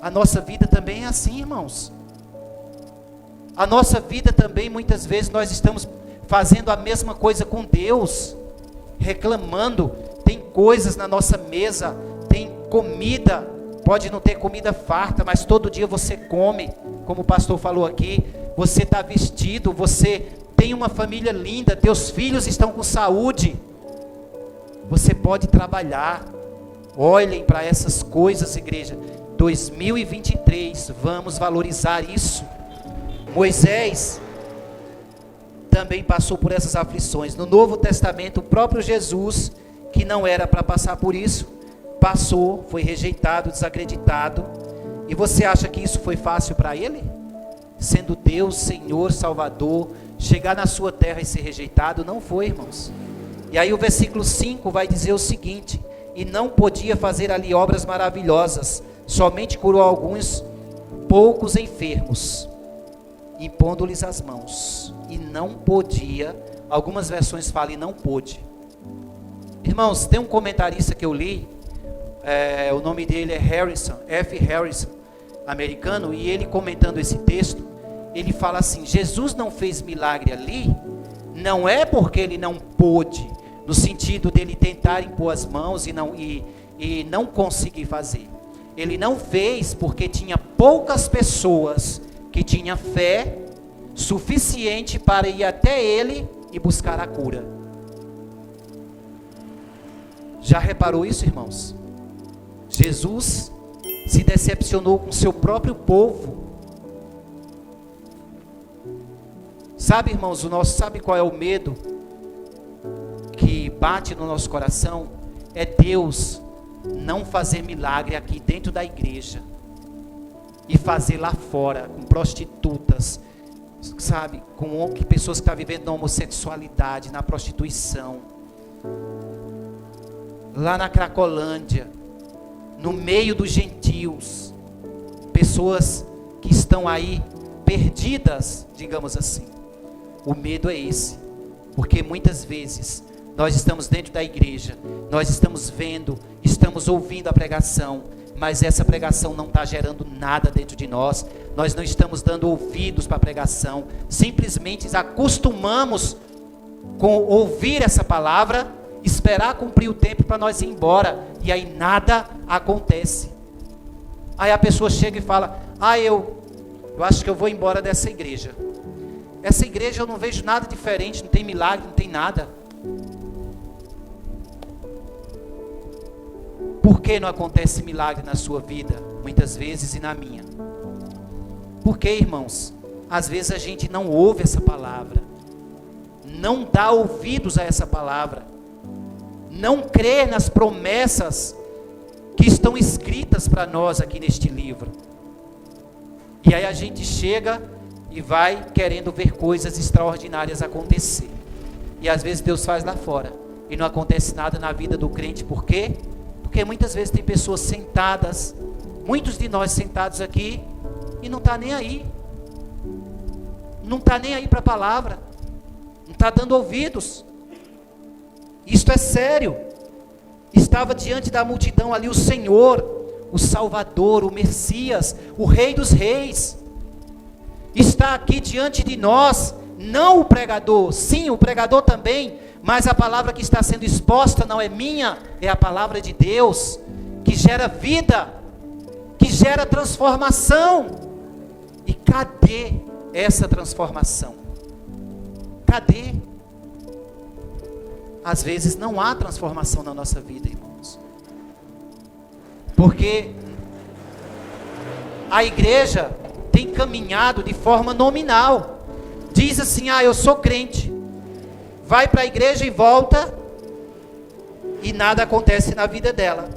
A nossa vida também é assim, irmãos. A nossa vida também, muitas vezes, nós estamos fazendo a mesma coisa com Deus. Reclamando. Tem coisas na nossa mesa, tem comida. Pode não ter comida farta, mas todo dia você come. Como o pastor falou aqui, você está vestido, você tem uma família linda, teus filhos estão com saúde. Você pode trabalhar. Olhem para essas coisas, igreja. 2023, vamos valorizar isso. Moisés também passou por essas aflições. No Novo Testamento, o próprio Jesus, que não era para passar por isso, passou, foi rejeitado, desacreditado. E você acha que isso foi fácil para ele? Sendo Deus, Senhor, Salvador, chegar na sua terra e ser rejeitado? Não foi, irmãos. E aí o versículo 5 vai dizer o seguinte: e não podia fazer ali obras maravilhosas, somente curou alguns poucos enfermos, impondo-lhes as mãos. E não podia, algumas versões falam e não pôde. Irmãos, tem um comentarista que eu li, o nome dele é Harrison, F. Harrison, americano, e ele comentando esse texto, ele fala assim: Jesus não fez milagre ali, não é porque ele não pôde, no sentido dele tentar impor as mãos e não conseguir fazer. Ele não fez porque tinha poucas pessoas que tinham fé suficiente para ir até ele e buscar a cura. Já reparou isso, irmãos? Jesus se decepcionou com seu próprio povo. Sabe, irmãos, sabe qual é o medo que bate no nosso coração? É Deus não fazer milagre aqui dentro da igreja e fazer lá fora, com prostitutas, sabe, com pessoas que estão vivendo na homossexualidade, na prostituição, lá na Cracolândia, no meio dos gentios, pessoas que estão aí perdidas, digamos assim. O medo é esse, porque muitas vezes nós estamos dentro da igreja, nós estamos vendo, estamos ouvindo a pregação, mas essa pregação não está gerando nada dentro de nós, nós não estamos dando ouvidos para a pregação, simplesmente acostumamos com ouvir essa palavra, esperar cumprir o tempo para nós ir embora, e aí nada acontece. Aí a pessoa chega e fala, eu acho que eu vou embora dessa igreja. Essa igreja eu não vejo nada diferente, não tem milagre, não tem nada. Por que não acontece milagre na sua vida, muitas vezes, e na minha? Porque, irmãos, às vezes a gente não ouve essa palavra, não dá ouvidos a essa palavra, não crê nas promessas que estão escritas para nós aqui neste livro. E aí a gente chega e vai querendo ver coisas extraordinárias acontecer. E às vezes Deus faz lá fora e não acontece nada na vida do crente. Por quê? Porque muitas vezes tem pessoas sentadas, muitos de nós sentados aqui, e não está nem aí. Não está nem aí para a palavra. Não está dando ouvidos. Isto é sério. Estava diante da multidão ali o Senhor, o Salvador, o Messias, o Rei dos Reis. Está aqui diante de nós, não o pregador, sim, o pregador também, mas a palavra que está sendo exposta não é minha, é a palavra de Deus, que gera vida, que gera transformação. E cadê essa transformação? Cadê? Às vezes não há transformação na nossa vida, irmãos. Porque a igreja tem caminhado de forma nominal. Diz assim, eu sou crente. Vai para a igreja e volta, e nada acontece na vida dela.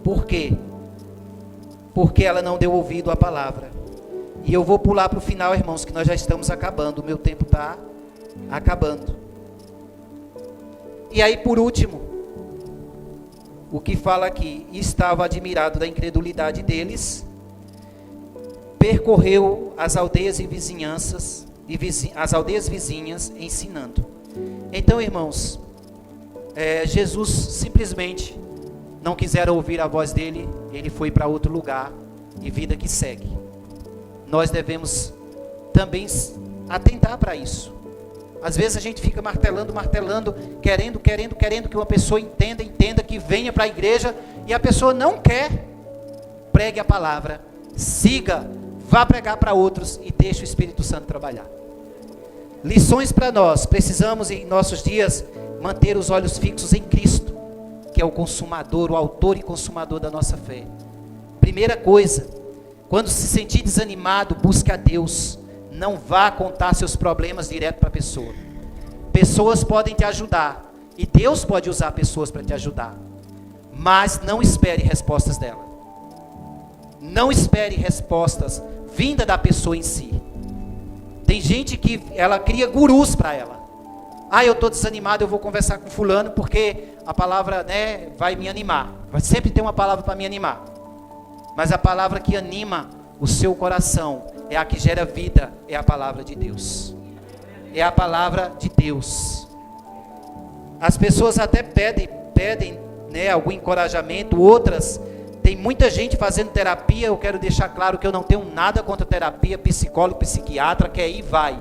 Por quê? Porque ela não deu ouvido à palavra. E eu vou pular para o final, irmãos, que nós já estamos acabando. O meu tempo está acabando. E aí, por último, o que fala aqui: estava admirado da incredulidade deles, percorreu as aldeias e vizinhanças, as aldeias vizinhas, ensinando. Então, irmãos, Jesus simplesmente não quiseram ouvir a voz dele, ele foi para outro lugar, e vida que segue. Nós devemos também atentar para isso. Às vezes a gente fica martelando, querendo que uma pessoa entenda, que venha para a igreja, e a pessoa não quer. Pregue a palavra, siga, vá pregar para outros e deixe o Espírito Santo trabalhar. Lições para nós: precisamos em nossos dias manter os olhos fixos em Cristo, que é o consumador, o autor e consumador da nossa fé. Primeira coisa, quando se sentir desanimado, busque a Deus. Não vá contar seus problemas direto para a pessoa. Pessoas podem te ajudar, e Deus pode usar pessoas para te ajudar, mas não espere respostas dela. Não espere respostas vinda da pessoa em si. Tem gente que ela cria gurus para ela. Eu estou desanimado, eu vou conversar com fulano, porque a palavra, vai me animar. Vai sempre ter uma palavra para me animar. Mas a palavra que anima o seu coração é a que gera vida, é a palavra de Deus. É a palavra de Deus. As pessoas até pedem algum encorajamento, outras, tem muita gente fazendo terapia. Eu quero deixar claro que eu não tenho nada contra terapia, psicólogo, psiquiatra, quer ir, vai.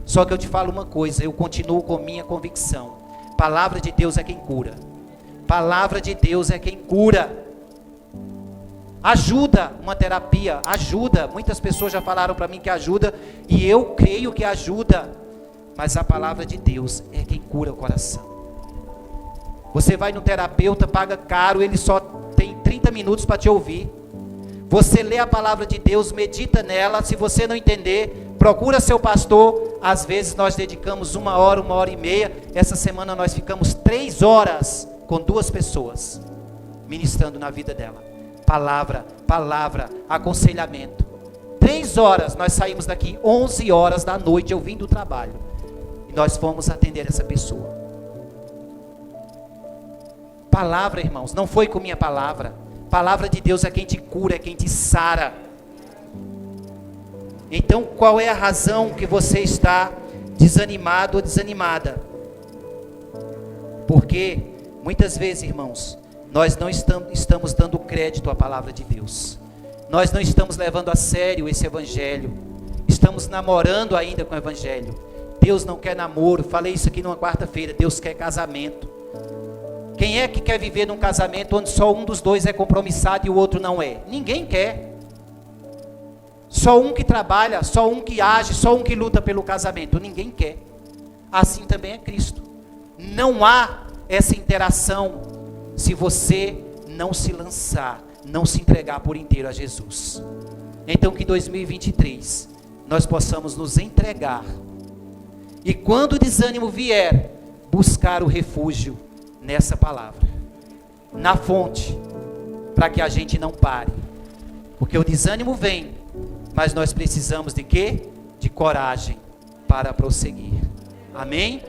Só que eu te falo uma coisa, eu continuo com minha convicção: palavra de Deus é quem cura. Palavra de Deus é quem cura. Ajuda uma terapia, ajuda. Muitas pessoas já falaram para mim que ajuda, e eu creio que ajuda. Mas a palavra de Deus é quem cura o coração. Você vai no terapeuta, paga caro, ele só tem 30 minutos para te ouvir. Você lê a palavra de Deus, medita nela. Se você não entender, procura seu pastor. Às vezes nós dedicamos 1 hora, 1h30. Essa semana nós ficamos 3 horas com 2 pessoas, ministrando na vida dela. Palavra, aconselhamento. 3 horas, nós saímos daqui 11 horas da noite, eu vim do trabalho, e nós fomos atender essa pessoa. palavra, irmãos, não foi com minha palavra. Palavra de Deus é quem te cura, é quem te sara. Então, qual é a razão que você está desanimado ou desanimada? Porque muitas vezes, irmãos, nós não estamos dando crédito à palavra de Deus. Nós não estamos levando a sério esse evangelho. Estamos namorando ainda com o evangelho. Deus não quer namoro. Falei isso aqui numa quarta-feira. Deus quer casamento. Quem é que quer viver num casamento onde só um dos dois é compromissado e o outro não é? Ninguém quer. Só um que trabalha, só um que age, só um que luta pelo casamento. Ninguém quer. Assim também é Cristo. Não há essa interação se você não se lançar, não se entregar por inteiro a Jesus. Então que 2023 nós possamos nos entregar. E quando o desânimo vier, buscar o refúgio nessa palavra, na fonte, para que a gente não pare. Porque o desânimo vem, mas nós precisamos de quê? De coragem para prosseguir. Amém?